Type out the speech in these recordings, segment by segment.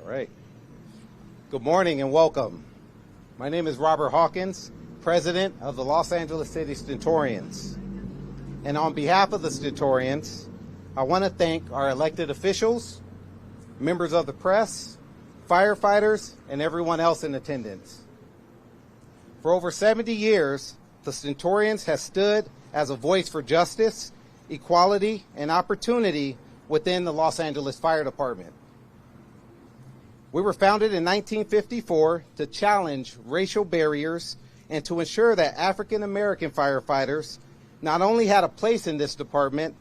All right. Good morning and welcome. My name is Robert Hawkins, President of the Los Angeles City Stentorians. And on behalf of the Stentorians, I want to thank our elected officials, members of the press, firefighters, and everyone else in attendance. For over 70 years, the Stentorians has stood as a voice for justice, equality, and opportunity within the Los Angeles Fire Department. We were founded in 1954 to challenge racial barriers and to ensure that African American firefighters not only had a place in this department,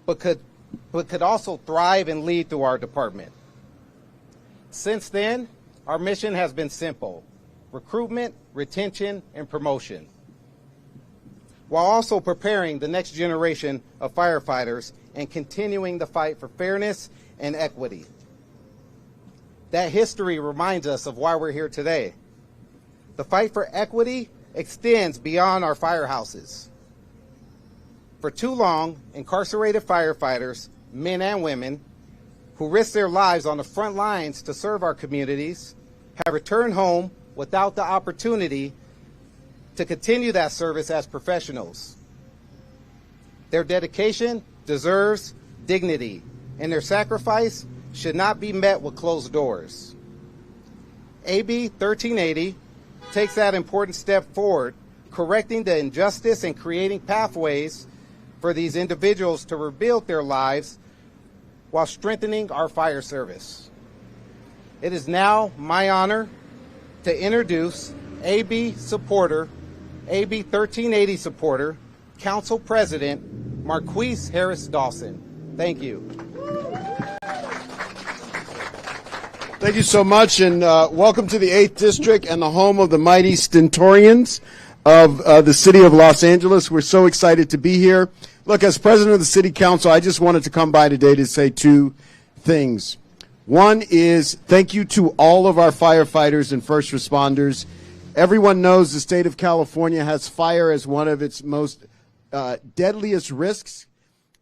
but could also thrive and lead through our department. Since then, our mission has been simple: recruitment, retention, and promotion, while also preparing the next generation of firefighters and continuing the fight for fairness and equity. That history reminds us of why we're here today. The fight for equity extends beyond our firehouses. For too long, incarcerated firefighters, men and women, who risk their lives on the front lines to serve our communities, have returned home without the opportunity to continue that service as professionals. Their dedication deserves dignity, and their sacrifice should not be met with closed doors. AB 1380 takes that important step forward, correcting the injustice and creating pathways for these individuals to rebuild their lives while strengthening our fire service. It is now my honor to introduce AB 1380 supporter, Council President Marquise Harris Dawson. Thank you. Thank you so much, and welcome to the 8th District and the home of the mighty Stentorians of the city of Los Angeles. We're so excited to be here. Look, as president of the city council, I just wanted to come by today to say two things. One is thank you to all of our firefighters and first responders. Everyone knows the state of California has fire as one of its most deadliest risks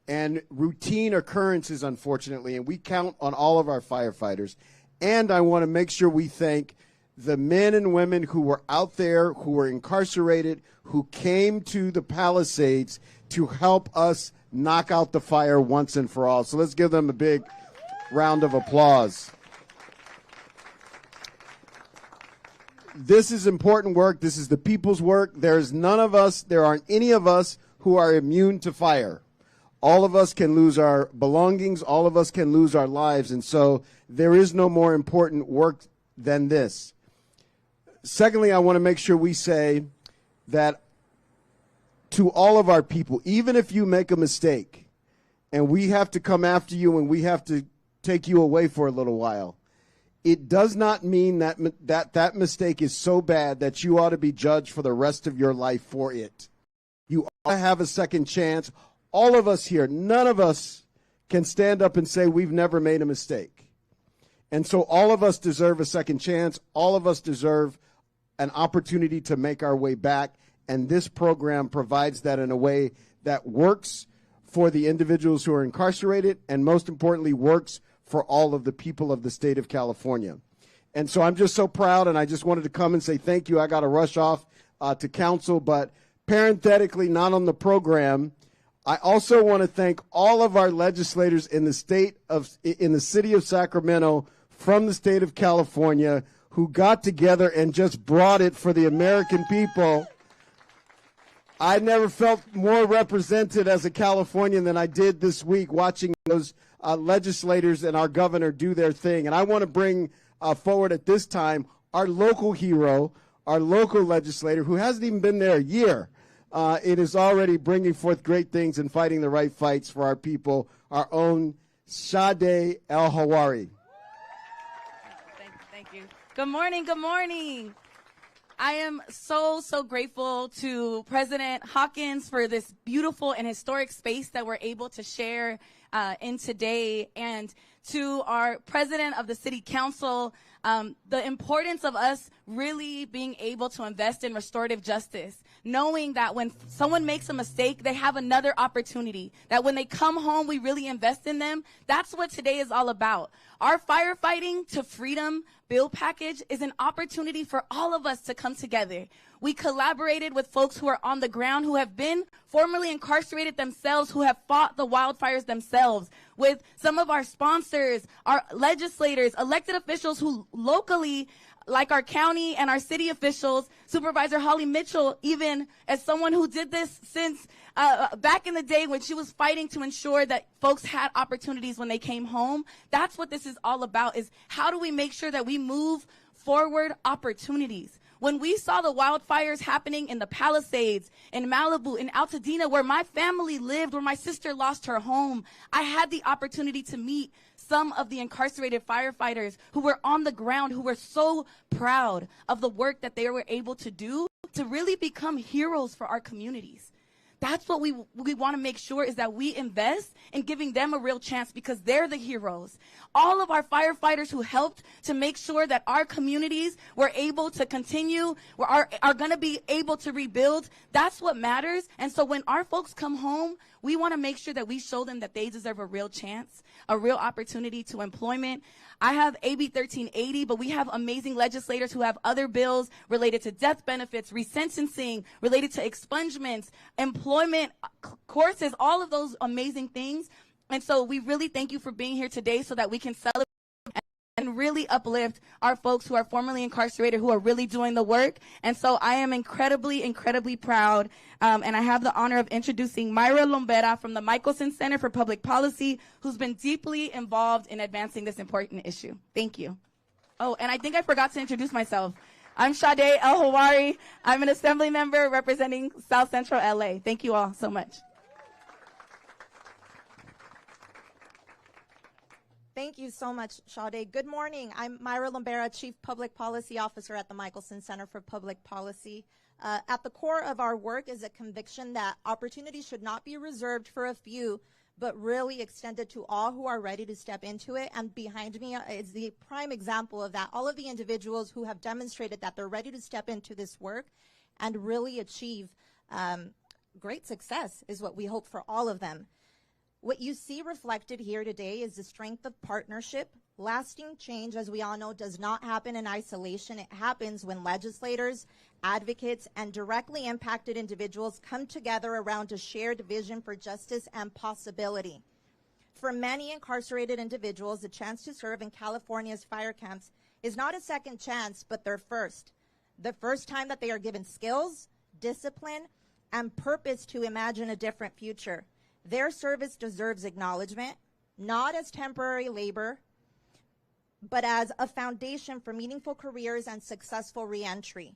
and routine occurrences, unfortunately, and we count on all of our firefighters. And I want to make sure we thank the men and women who were out there, who were incarcerated, who came to the Palisades to help us knock out the fire once and for all. So let's give them a big round of applause. This is important work. This is the people's work. There aren't any of us who are immune to fire. All of us can lose our belongings. All of us can lose our lives. And so there is no more important work than this. Secondly, I want to make sure we say that to all of our people, even if you make a mistake and we have to come after you and we have to take you away for a little while, it does not mean that mistake is so bad that you ought to be judged for the rest of your life for it. You ought to have a second chance. All of us here, none of us can stand up and say we've never made a mistake. And so all of us deserve a second chance. All of us deserve an opportunity to make our way back. And this program provides that in a way that works for the individuals who are incarcerated and, most importantly, works for all of the people of the state of California. And so I'm just so proud, and I just wanted to come and say thank you. I got to rush off to council, but parenthetically, not on the program, I also want to thank all of our legislators in the city of Sacramento from the state of California who got together and just brought it for the American people. I never felt more represented as a Californian than I did this week watching those legislators and our governor do their thing. And I want to bring forward at this time our local hero, our local legislator who hasn't even been there a year. It is already bringing forth great things and fighting the right fights for our people, our own Sade El-Hawari. Thank you. Good morning. Good morning. I am so grateful to President Hawkins for this beautiful and historic space that we're able to share in today, and to our president of the city council, the importance of us really being able to invest in restorative justice, knowing that when someone makes a mistake, they have another opportunity, that when they come home, we really invest in them. That's what today is all about. Our Firefighting to Freedom bill package is an opportunity for all of us to come together. We collaborated with folks who are on the ground, who have been formerly incarcerated themselves, who have fought the wildfires themselves, with some of our sponsors, our legislators, elected officials who locally, like our county and our city officials, Supervisor Holly Mitchell, even as someone who did this since back in the day when she was fighting to ensure that folks had opportunities when they came home. That's what this is all about, is how do we make sure that we move forward opportunities? When we saw the wildfires happening in the Palisades, in Malibu, in Altadena, where my family lived, where my sister lost her home, I had the opportunity to meet some of the incarcerated firefighters who were on the ground, who were so proud of the work that they were able to do to really become heroes for our communities. That's what we want to make sure, is that we invest in giving them a real chance, because they're the heroes. All of our firefighters who helped to make sure that our communities were able to continue, are going to be able to rebuild, that's what matters. And so when our folks come home, we want to make sure that we show them that they deserve a real chance, a real opportunity to employment. I have AB 1380, but we have amazing legislators who have other bills related to death benefits, resentencing, related to expungements, employment courses, all of those amazing things. And so we really thank you for being here today so that we can celebrate and really uplift our folks who are formerly incarcerated, who are really doing the work. And so I am incredibly, incredibly proud. And I have the honor of introducing Mayra Lombera from the Michelson Center for Public Policy, who's been deeply involved in advancing this important issue. Thank you. Oh, and I think I forgot to introduce myself. I'm Sade El-Hawari. I'm an assembly member representing South Central LA. Thank you all so much. Thank you so much, Sade. Good morning. I'm Mayra Lombera, Chief Public Policy Officer at the Michelson Center for Public Policy. At the core of our work is a conviction that opportunity should not be reserved for a few, but really extended to all who are ready to step into it. And behind me is the prime example of that. All of the individuals who have demonstrated that they're ready to step into this work and really achieve great success is what we hope for all of them. What you see reflected here today is the strength of partnership. Lasting change, as we all know, does not happen in isolation. It happens when legislators, advocates, and directly impacted individuals come together around a shared vision for justice and possibility. For many incarcerated individuals, the chance to serve in California's fire camps is not a second chance, but their first. The first time that they are given skills, discipline, and purpose to imagine a different future. Their service deserves acknowledgement, not as temporary labor, but as a foundation for meaningful careers and successful reentry.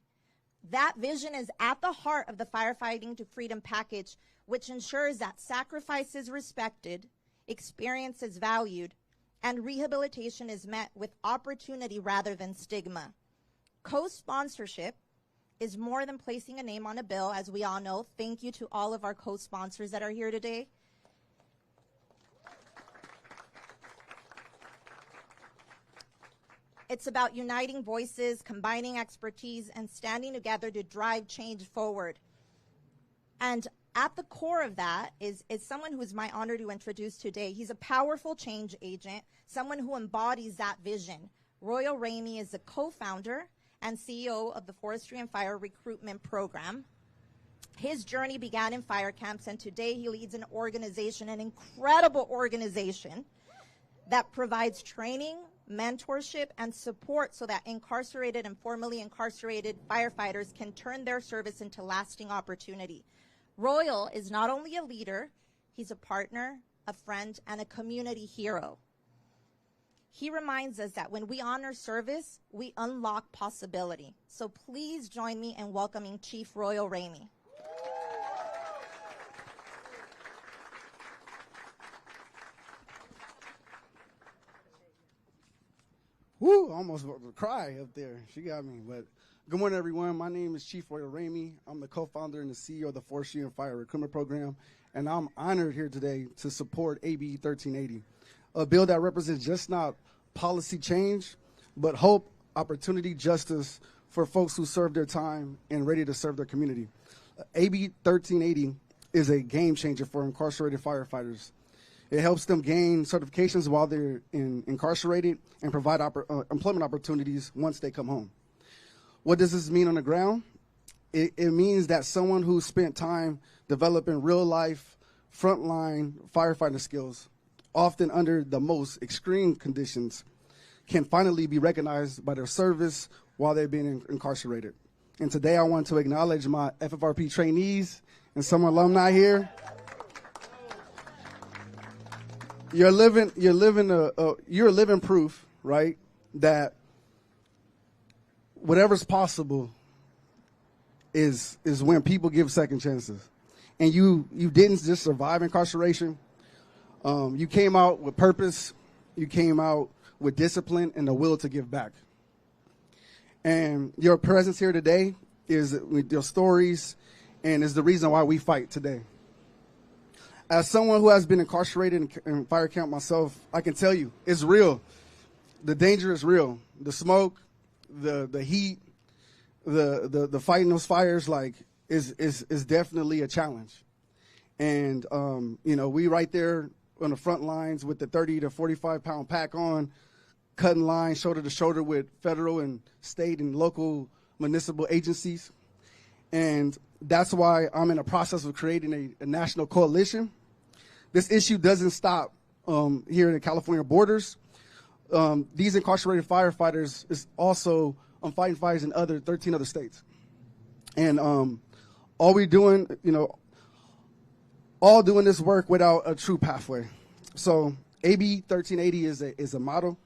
That vision is at the heart of the Firefighting to Freedom package, which ensures that sacrifice is respected, experience is valued, and rehabilitation is met with opportunity rather than stigma. Co-sponsorship is more than placing a name on a bill, as we all know. Thank you to all of our co-sponsors that are here today. It's about uniting voices, combining expertise, and standing together to drive change forward. And at the core of that is someone who is my honor to introduce today. He's a powerful change agent, someone who embodies that vision. Royal Ramey is the co-founder and CEO of the Forestry and Fire Recruitment Program. His journey began in fire camps, and today he leads an organization, an incredible organization, that provides training, mentorship, and support so that incarcerated and formerly incarcerated firefighters can turn their service into lasting opportunity. Royal is not only a leader, he's a partner, a friend, and a community hero. He reminds us that when we honor service, we unlock possibility. So please join me in welcoming Chief Royal Ramey. Woo, almost about to cry up there. She got me. But good morning, everyone. My name is Chief Royal Ramey. I'm the co-founder and the CEO of the Forestry and Fire Recruitment Program, and I'm honored here today to support AB 1380, a bill that represents just not policy change, but hope, opportunity, justice for folks who serve their time and ready to serve their community. AB 1380 is a game changer for incarcerated firefighters. It helps them gain certifications while they're incarcerated and provide employment opportunities once they come home. What does this mean on the ground? It means that someone who spent time developing real-life, frontline firefighting skills, often under the most extreme conditions, can finally be recognized by their service while they're being incarcerated. And today I want to acknowledge my FFRP trainees and some alumni here. You're living proof, right, that whatever's possible is when people give second chances. And you didn't just survive incarceration. You came out with purpose. You came out with discipline and the will to give back. And your presence here today is with your stories and is the reason why we fight today. As someone who has been incarcerated in fire camp myself, I can tell you, it's real. The danger is real. The smoke, the heat, the fighting those fires, like, is definitely a challenge. And, we right there on the front lines with the 30 to 45 pound pack on, cutting lines shoulder to shoulder with federal and state and local municipal agencies. And that's why I'm in the process of creating a national coalition. This issue doesn't stop here in the California borders. These incarcerated firefighters is also fighting fires in 13 other states. And all we're doing, all doing this work without a true pathway. So AB 1380 is a model,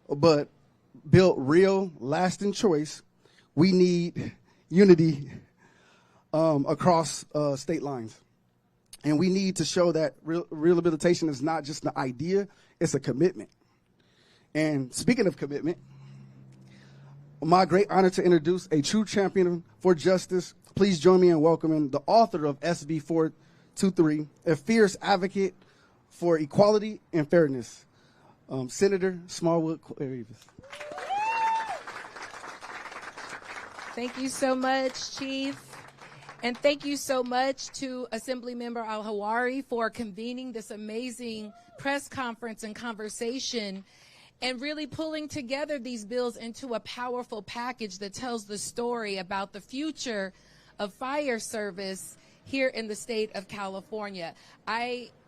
but built real, lasting choice. We need unity across state lines. And we need to show that rehabilitation is not just an idea, it's a commitment. And speaking of commitment, my great honor to introduce a true champion for justice. Please join me in welcoming the author of SB 423, a fierce advocate for equality and fairness, Senator Smallwood Cuevas. Thank you so much, Chief. And thank you so much to Assemblymember Al-Hawari for convening this amazing press conference and conversation and really pulling together these bills into a powerful package that tells the story about the future of fire service here in the state of California.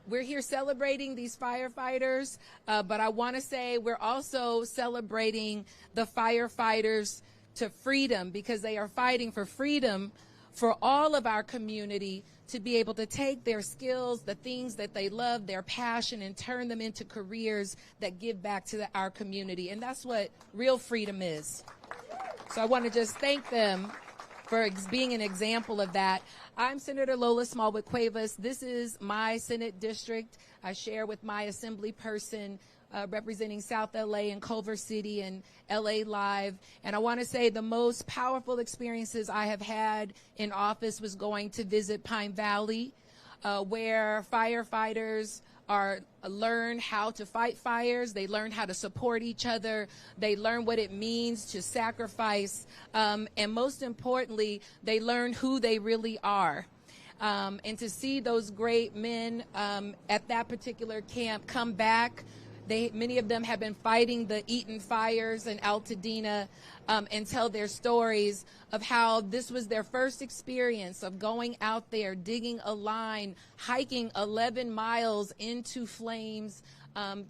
We're here celebrating these firefighters, but I want to say we're also celebrating the firefighters to freedom, because they are fighting for freedom for all of our community to be able to take their skills, the things that they love, their passion, and turn them into careers that give back to our community. And that's what real freedom is. So I want to just thank them for being an example of that. I'm Senator Lola Smallwood Cuevas. This is my Senate district. I share with my assembly person representing South LA and Culver City and LA Live. And I want to say the most powerful experiences I have had in office was going to visit Pine Valley, where firefighters learn how to fight fires. They learn how to support each other. They learn what it means to sacrifice. And most importantly, they learn who they really are. And to see those great men at that particular camp come back. Many of them have been fighting the Eaton fires in Altadena and tell their stories of how this was their first experience of going out there, digging a line, hiking 11 miles into flames,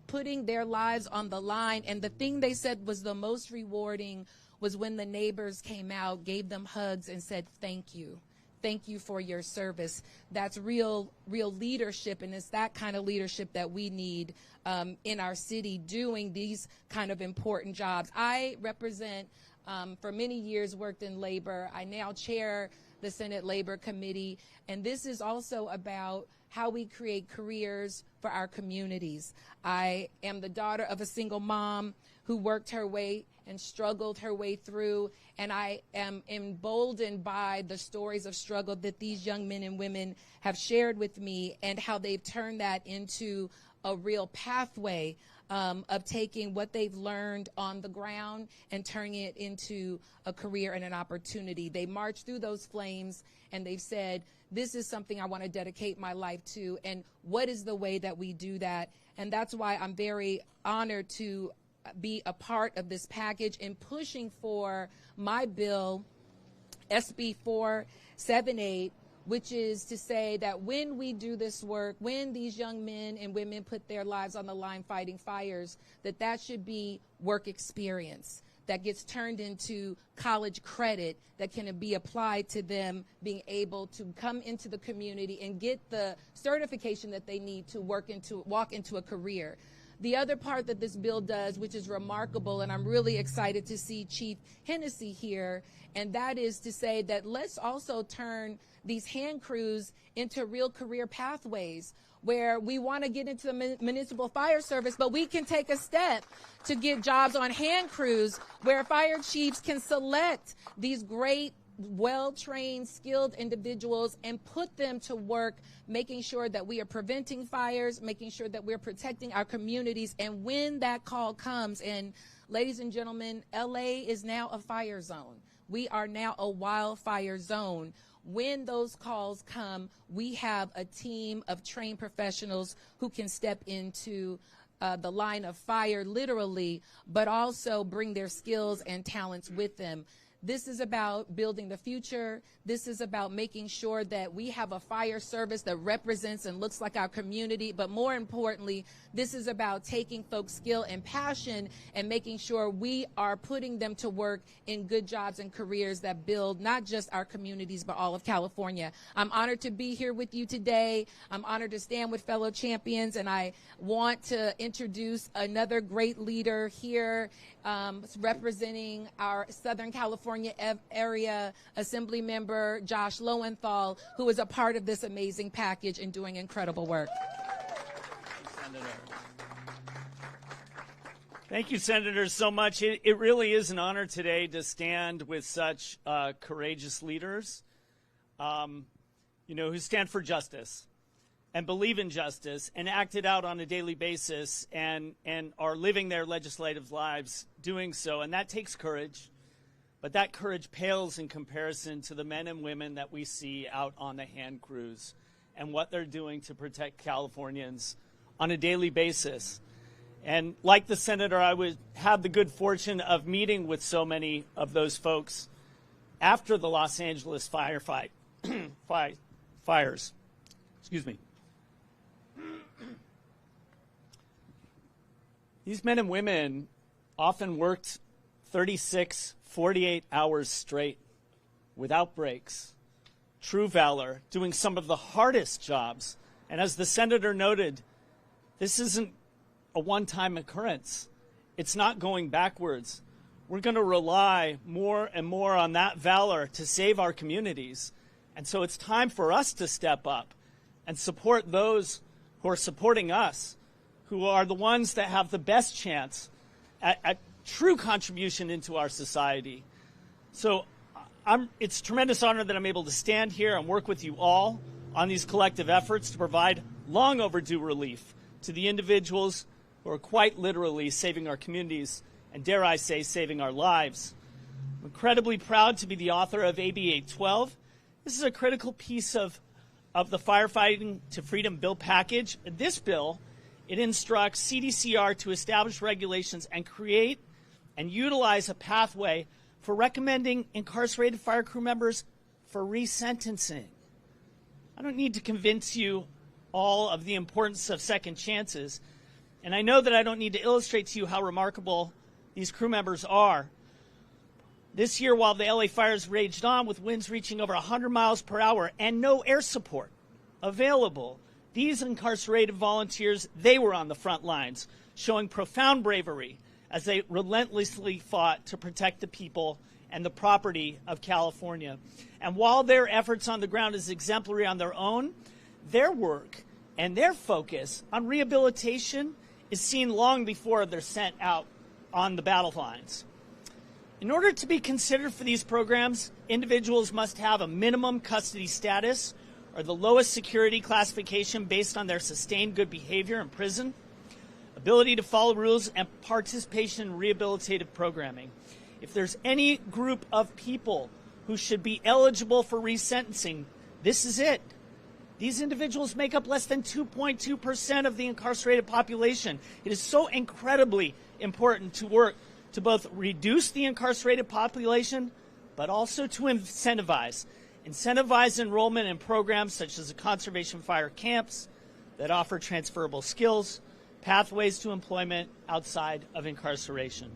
putting their lives on the line. And the thing they said was the most rewarding was when the neighbors came out, gave them hugs, and said, "Thank you. Thank you for your service." That's real leadership, and it's that kind of leadership that we need in our city doing these kind of important jobs. I represent, for many years, worked in labor. I now chair the Senate Labor Committee, and this is also about how we create careers for our communities. I am the daughter of a single mom who worked her way and struggled her way through, and I am emboldened by the stories of struggle that these young men and women have shared with me and how they've turned that into a real pathway of taking what they've learned on the ground and turning it into a career and an opportunity. They marched through those flames and they've said, this is something I want to dedicate my life to, and what is the way that we do that? And that's why I'm very honored to be a part of this package and pushing for my bill, SB 478, which is to say that when we do this work, when these young men and women put their lives on the line fighting fires, that should be work experience that gets turned into college credit that can be applied to them being able to come into the community and get the certification that they need to walk into a career. The other part that this bill does, which is remarkable, and I'm really excited to see Chief Hennessy here, and that is to say that let's also turn these hand crews into real career pathways where we want to get into the municipal fire service, but we can take a step to get jobs on hand crews where fire chiefs can select these great, well-trained, skilled individuals and put them to work, making sure that we are preventing fires, making sure that we're protecting our communities. And when that call comes, and ladies and gentlemen, LA is now a fire zone. We are now a wildfire zone. When those calls come, we have a team of trained professionals who can step into the line of fire literally, but also bring their skills and talents with them. This is about building the future. This is about making sure that we have a fire service that represents and looks like our community. But more importantly, this is about taking folks' skill and passion and making sure we are putting them to work in good jobs and careers that build not just our communities, but all of California. I'm honored to be here with you today. I'm honored to stand with fellow champions, and I want to introduce another great leader here representing our Southern California area, Assembly Member Josh Lowenthal, who is a part of this amazing package and doing incredible work. Thank you, Senators, so much. It really is an honor today to stand with such courageous leaders, who stand for justice and believe in justice and act it out on a daily basis and are living their legislative lives doing so. And that takes courage, but that courage pales in comparison to the men and women that we see out on the hand crews and what they're doing to protect Californians on a daily basis. And like the Senator, I would have the good fortune of meeting with so many of those folks after the Los Angeles fires. Excuse me. These men and women often worked 36, 48 hours straight without breaks. True valor, doing some of the hardest jobs. And as the Senator noted, this isn't a one-time occurrence. It's not going backwards. We're going to rely more and more on that valor to save our communities. And so it's time for us to step up and support those who are supporting us, who are the ones that have the best chance at true contribution into our society. So it's a tremendous honor that I'm able to stand here and work with you all on these collective efforts to provide long overdue relief to the individuals who are quite literally saving our communities and, dare I say, saving our lives. I'm incredibly proud to be the author of AB 812. This is a critical piece of the Firefighting to Freedom bill package. This bill, it instructs CDCR to establish regulations and create and utilize a pathway for recommending incarcerated fire crew members for resentencing. I don't need to convince you all of the importance of second chances, and I know that I don't need to illustrate to you how remarkable these crew members are. This year, while the LA fires raged on with winds reaching over 100 miles per hour and no air support available, these incarcerated volunteers, they were on the front lines, showing profound bravery as they relentlessly fought to protect the people and the property of California. And while their efforts on the ground is exemplary on their own, their work and their focus on rehabilitation is seen long before they're sent out on the battle lines. In order to be considered for these programs, individuals must have a minimum custody status or the lowest security classification based on their sustained good behavior in prison, a ability to follow rules, and participation in rehabilitative programming. If there's any group of people who should be eligible for resentencing, this is it. These individuals make up less than 2.2% of the incarcerated population. It is so incredibly important to work to both reduce the incarcerated population, but also to incentivize enrollment in programs such as the conservation fire camps that offer transferable skills, pathways to employment outside of incarceration.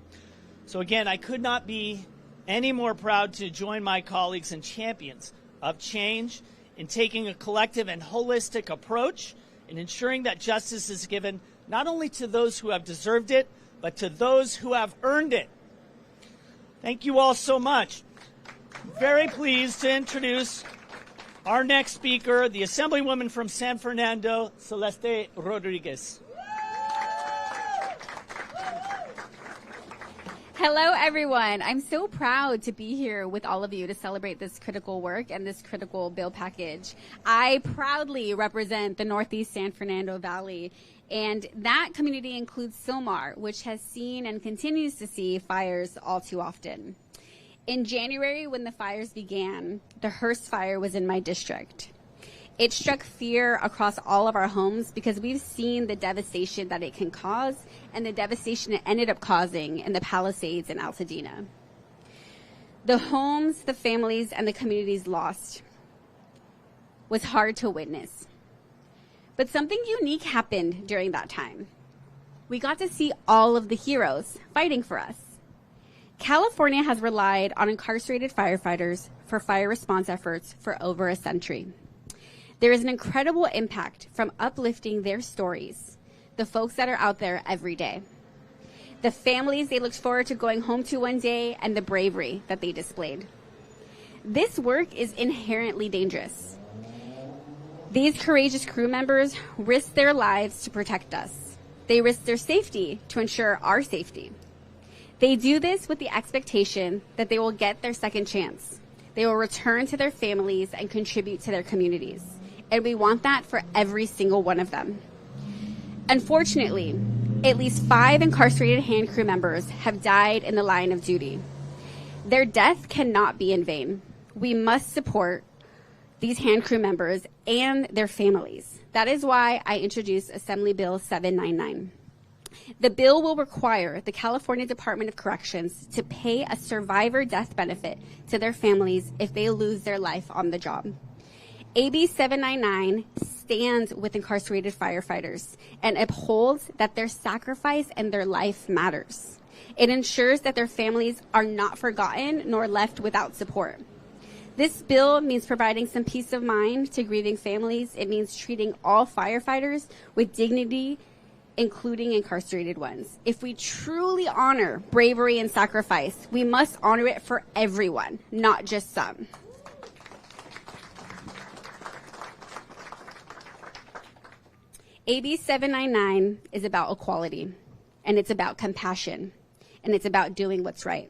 So again, I could not be any more proud to join my colleagues and champions of change in taking a collective and holistic approach in ensuring that justice is given not only to those who have deserved it, but to those who have earned it. Thank you all so much. Very pleased to introduce our next speaker, the Assemblywoman from San Fernando, Celeste Rodriguez. Hello, everyone. I'm so proud to be here with all of you to celebrate this critical work and this critical bill package. I proudly represent the Northeast San Fernando Valley, and that community includes Sylmar, which has seen and continues to see fires all too often. In January, when the fires began, the Hearst fire was in my district. It struck fear across all of our homes because we've seen the devastation that it can cause and the devastation it ended up causing in the Palisades and Altadena. The homes, the families, and the communities lost was hard to witness. But something unique happened during that time. We got to see all of the heroes fighting for us. California has relied on incarcerated firefighters for fire response efforts for over a century. There is an incredible impact from uplifting their stories, the folks that are out there every day, the families they looked forward to going home to one day, and the bravery that they displayed. This work is inherently dangerous. These courageous crew members risk their lives to protect us. They risk their safety to ensure our safety. They do this with the expectation that they will get their second chance. They will return to their families and contribute to their communities. And we want that for every single one of them. Unfortunately, at least 5 incarcerated hand crew members have died in the line of duty. Their death cannot be in vain. We must support these hand crew members and their families. That is why I introduced Assembly Bill 799. The bill will require the California Department of Corrections to pay a survivor death benefit to their families if they lose their life on the job. AB 799 stands with incarcerated firefighters and upholds that their sacrifice and their life matters. It ensures that their families are not forgotten nor left without support. This bill means providing some peace of mind to grieving families. It means treating all firefighters with dignity, including incarcerated ones. If we truly honor bravery and sacrifice, we must honor it for everyone, not just some. AB 799 is about equality, and it's about compassion, and it's about doing what's right.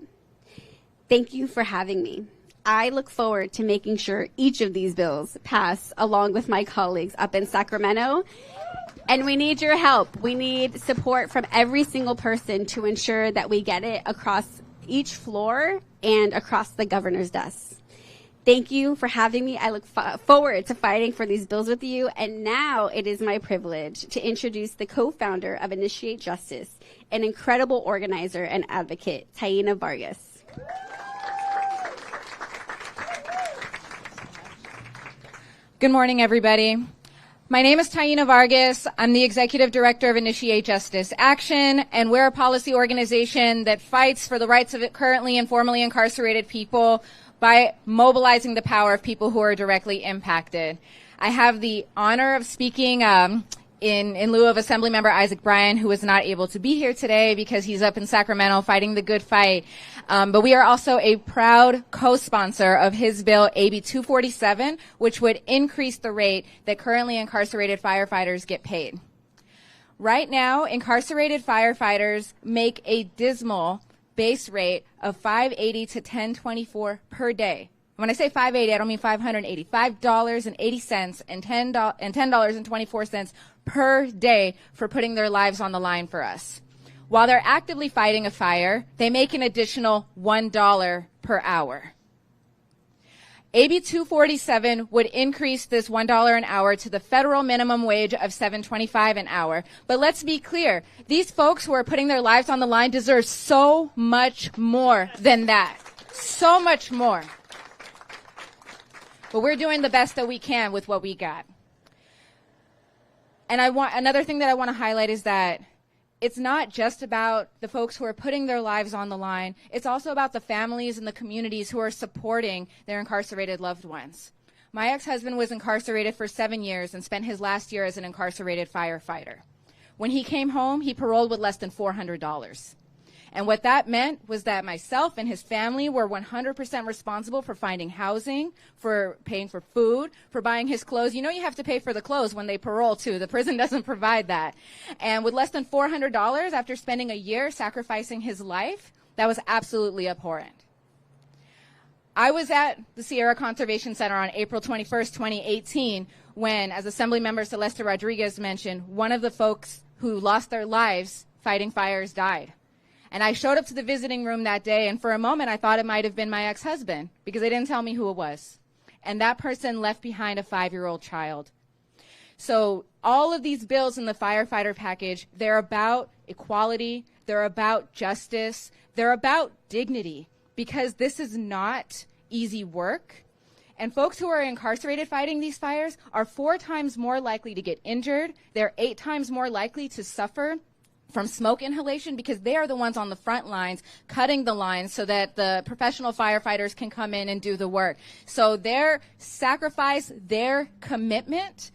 Thank you for having me. I look forward to making sure each of these bills pass along with my colleagues up in Sacramento. And we need your help. We need support from every single person to ensure that we get it across each floor and across the governor's desk. Thank you for having me. I look forward to fighting for these bills with you. And now it is my privilege to introduce the co-founder of Initiate Justice, an incredible organizer and advocate, Taina Vargas. Good morning, everybody. My name is Taina Vargas. I'm the Executive Director of Initiate Justice Action, and we're a policy organization that fights for the rights of currently and formerly incarcerated people by mobilizing the power of people who are directly impacted. I have the honor of speaking in lieu of Assemblymember Isaac Bryan, who was not able to be here today because he's up in Sacramento fighting the good fight. But we are also a proud co-sponsor of his bill, AB 247, which would increase the rate that currently incarcerated firefighters get paid. Right now, incarcerated firefighters make a dismal base rate of $580 to $1,024 per day. when I say 580, I don't mean 580, $5.80 and $10.24 per day for putting their lives on the line for us. While they're actively fighting a fire, they make an additional $1 per hour. AB 247 would increase this $1 an hour to the federal minimum wage of $7.25 an hour. But let's be clear, these folks who are putting their lives on the line deserve so much more than that. So much more. But we're doing the best that we can with what we got. And another thing that I want to highlight is that it's not just about the folks who are putting their lives on the line. It's also about the families and the communities who are supporting their incarcerated loved ones. My ex-husband was incarcerated for 7 years and spent his last year as an incarcerated firefighter. When he came home, he paroled with less than $400. And what that meant was that myself and his family were 100% responsible for finding housing, for paying for food, for buying his clothes. You know you have to pay for the clothes when they parole, too. The prison doesn't provide that. And with less than $400 after spending a year sacrificing his life, that was absolutely abhorrent. I was at the Sierra Conservation Center on April 21st, 2018, when, as Assemblymember Celeste Rodriguez mentioned, one of the folks who lost their lives fighting fires died. And I showed up to the visiting room that day, and for a moment I thought it might have been my ex-husband because they didn't tell me who it was. And that person left behind a 5-year-old child. So all of these bills in the firefighter package, they're about equality, they're about justice, they're about dignity, because this is not easy work. And folks who are incarcerated fighting these fires are 4 times more likely to get injured. They're 8 times more likely to suffer from smoke inhalation because they are the ones on the front lines cutting the lines so that the professional firefighters can come in and do the work. So their sacrifice, their commitment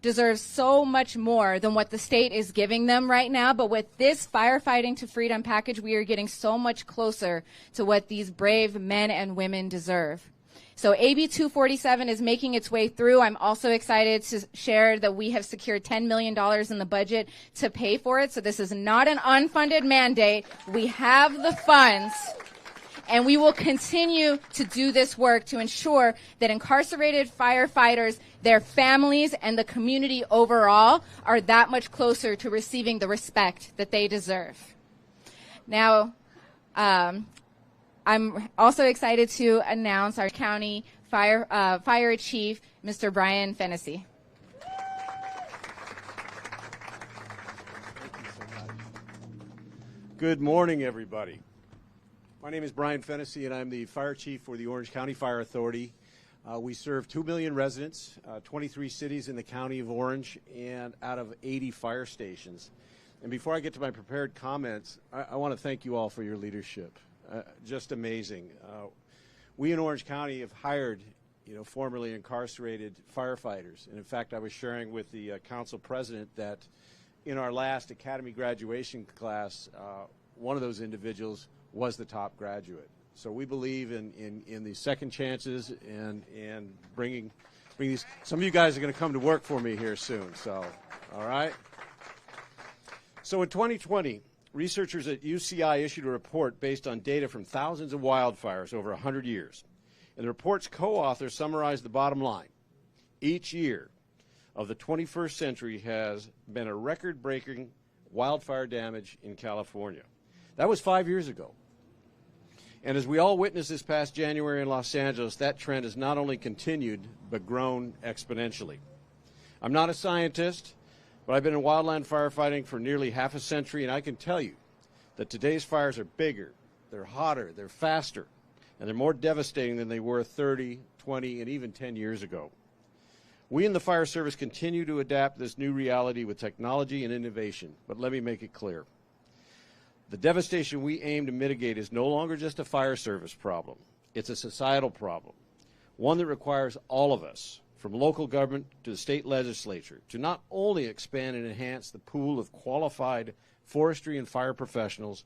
deserves so much more than what the state is giving them right now. But with this Firefighting to Freedom package, we are getting so much closer to what these brave men and women deserve. So AB 247 is making its way through. I'm also excited to share that we have secured $10 million in the budget to pay for it. So this is not an unfunded mandate. We have the funds, and we will continue to do this work to ensure that incarcerated firefighters, their families, and the community overall are that much closer to receiving the respect that they deserve. Now, I'm also excited to announce our county fire chief, Mr. Brian Fennessy. Good morning, everybody. My name is Brian Fennessy, and I'm the fire chief for the Orange County Fire Authority. We serve 2 million residents, 23 cities in the county of Orange, and out of 80 fire stations. And before I get to my prepared comments, I want to thank you all for your leadership. Just amazing. We in Orange County have hired, formerly incarcerated firefighters. And in fact, I was sharing with the council president that in our last academy graduation class, one of those individuals was the top graduate. So we believe in the second chances and bringing these. Some of you guys are going to come to work for me here soon. So, all right. So in 2020, researchers at UCI issued a report based on data from thousands of wildfires over 100 years. And the report's co-authors summarized the bottom line. Each year of the 21st century has been a record-breaking wildfire damage in California. That was 5 years ago. And as we all witnessed this past January in Los Angeles, that trend has not only continued, but grown exponentially. I'm not a scientist, but I've been in wildland firefighting for nearly half a century, and I can tell you that today's fires are bigger, they're hotter, they're faster, and they're more devastating than they were 30, 20, and even 10 years ago. We in the fire service continue to adapt this new reality with technology and innovation, but let me make it clear. The devastation we aim to mitigate is no longer just a fire service problem. It's a societal problem, one that requires all of us, from local government to the state legislature, to not only expand and enhance the pool of qualified forestry and fire professionals,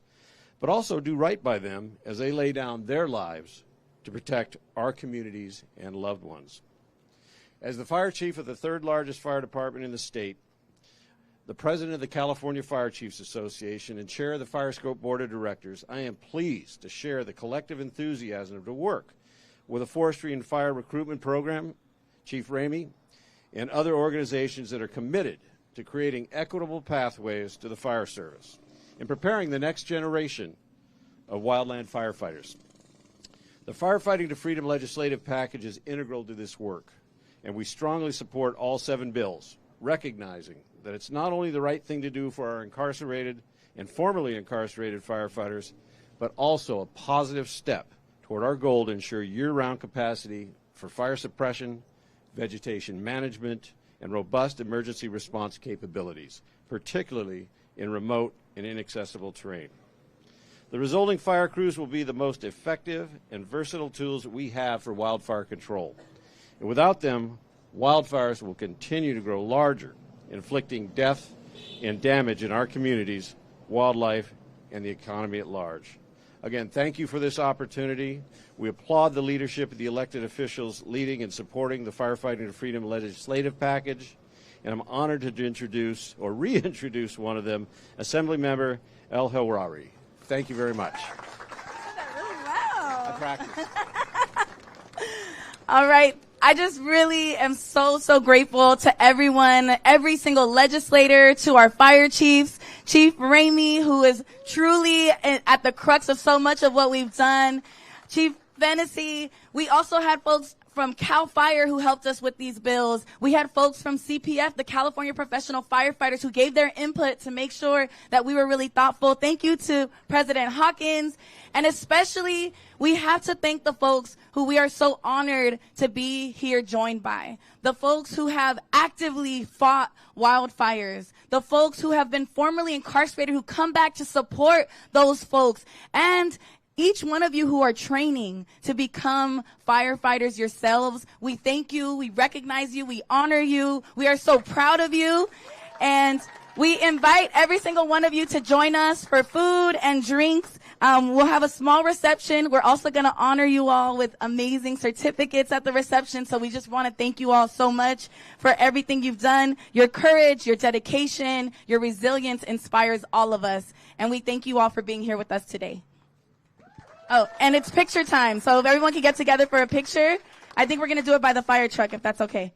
but also do right by them as they lay down their lives to protect our communities and loved ones. As the fire chief of the 3rd largest fire department in the state, the president of the California Fire Chiefs Association, and chair of the FireScope Board of Directors, I am pleased to share the collective enthusiasm to work with a forestry and fire recruitment program, Chief Ramey, and other organizations that are committed to creating equitable pathways to the fire service and preparing the next generation of wildland firefighters. The Firefighting to Freedom legislative package is integral to this work, and we strongly support all 7 bills, recognizing that it's not only the right thing to do for our incarcerated and formerly incarcerated firefighters, but also a positive step toward our goal to ensure year-round capacity for fire suppression, vegetation management, and robust emergency response capabilities, particularly in remote and inaccessible terrain. The resulting fire crews will be the most effective and versatile tools that we have for wildfire control. And without them, wildfires will continue to grow larger, inflicting death and damage in our communities, wildlife, and the economy at large. Again, thank you for this opportunity. We applaud the leadership of the elected officials leading and supporting the Firefighting to Freedom legislative package, and I'm honored to introduce or reintroduce one of them, Assemblymember El Hawari. Thank you very much. You did that really well. I practiced. All right. I just really am so grateful to everyone, every single legislator, to our fire chiefs, Chief Ramey, who is truly at the crux of so much of what we've done, Chief Fennessy. We also had folks from CAL FIRE who helped us with these bills. We had folks from CPF, the California Professional Firefighters, who gave their input to make sure that we were really thoughtful. Thank you to President Hawkins. And especially, we have to thank the folks who we are so honored to be here joined by. The folks who have actively fought wildfires. The folks who have been formerly incarcerated who come back to support those folks. And each one of you who are training to become firefighters yourselves, we thank you, we recognize you, we honor you, we are so proud of you, and we invite every single one of you to join us for food and drinks. We'll have a small reception. We're also going to honor you all with amazing certificates at the reception, so we just want to thank you all so much for everything you've done. Your courage, your dedication, your resilience inspires all of us, and we thank you all for being here with us today. Oh, and it's picture time, so if everyone can get together for a picture, I think we're going to do it by the fire truck, if that's okay.